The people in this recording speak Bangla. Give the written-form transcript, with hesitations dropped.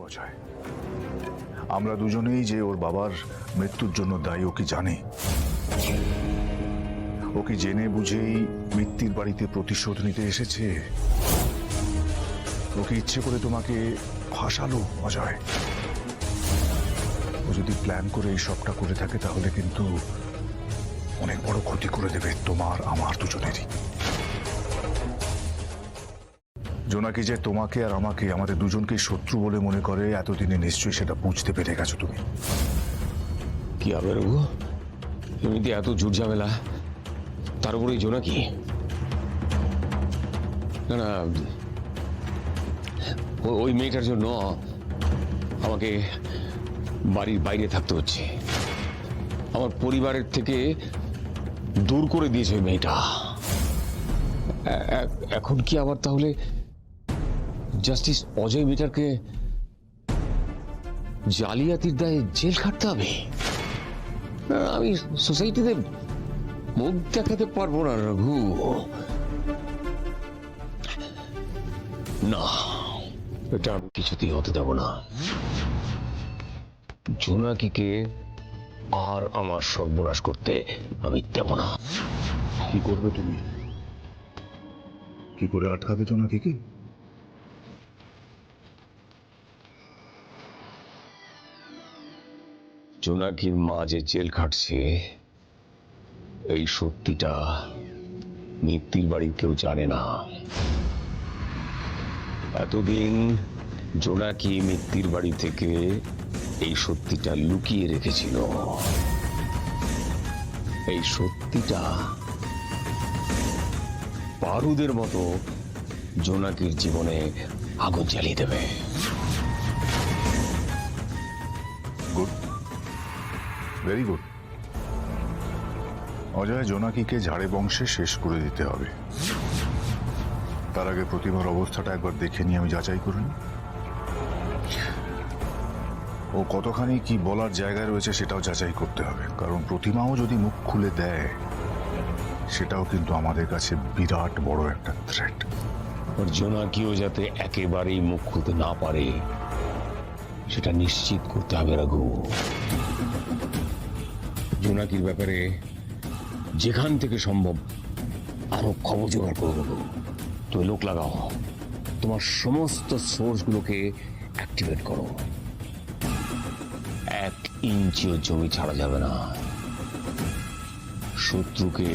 অজয়, আমরা দুজনেই যে ওর বাবার মৃত্যুর জন্য দায়ী ও কি জানে? ও কি জেনে বুঝেই মৃত্যুর বাড়িতে প্রতিশোধ নিতে এসেছে? ওকে ইচ্ছে করে তোমাকে ফাঁসালো অজয়। ও যদি প্ল্যান করে এই সবটা করে থাকে তাহলে কিন্তু অনেক বড় ক্ষতি করে দেবে তোমার আমার দুজনেরই। জোনাকি যে তোমাকে আর আমাকে, আমাদের দুজনকে শত্রু বলে মনে করে, এতদিনে নিশ্চয়ই সেটা বুঝতে পেরে গেছো তুমি। কি হবে রঘু, এমনিতে এত ঝুট ঝামেলা, তার উপরে জোনাকি। না না, ওই মেয়েটার জন্য আমাকে বাড়ির বাইরে থাকতে হচ্ছে। আমার পরিবারের থেকে দূর করে দিয়েছে ওই মেয়েটা। এখন কি আবার তাহলে জাস্টিস অজয় মেয়েটাকে জালিয়াতির দায়ে জেল খাটতে হবে? আমি সোসাইটিতে মুখ দেখাতে পারবো না রঘু। না, এটা আমি কিছুতেই হতে দেব না। জোনাকিকে আর আমার সর্বনাশ করতে আমি দেব না। কি করবে তুমি? কি করে আটকাবে জোনাকিকে? জোনাকির মা যে জেল খাটছে এই সত্যিটা মিত্তির বাড়ির কেউ জানে না। এতদিন জোনাকি মিত্তির বাড়ি থেকে এই সত্যিটা লুকিয়ে রেখেছিল। এই সত্যিটা বারুদের মতো জোনাকির জীবনে আগুন জ্বালিয়ে দেবে। Good, very good. অজয়, জোনাকিকে ঝাড়ে বংশে শেষ করে দিতে হবে। তার আগে প্রতিমার অবস্থাটা একবার দেখে নিয়ে আমি যাচাই করি। ও কতখানি কি বলার জায়গায় রয়েছে সেটাও যাচাই করতে হবে, কারণ প্রতিমাও যদি মুখ খুলে দেয় সেটাও কিন্তু আমাদের কাছে বিরাট বড় একটা থ্রেট। আর জোনাকিও যাতে একেবারেই মুখ খুলতে না পারে সেটা নিশ্চিত করতে হবে রঘু। জোনাকির ব্যাপারে যেখান থেকে সম্ভব আরো খবর জোগাড় করবো। তুমি লোক লাগাও, তোমার সমস্ত সোর্সগুলোকে অ্যাক্টিভেট করো। 1 ইঞ্চিও জমি ছাড়া যাবে না। শত্রুকে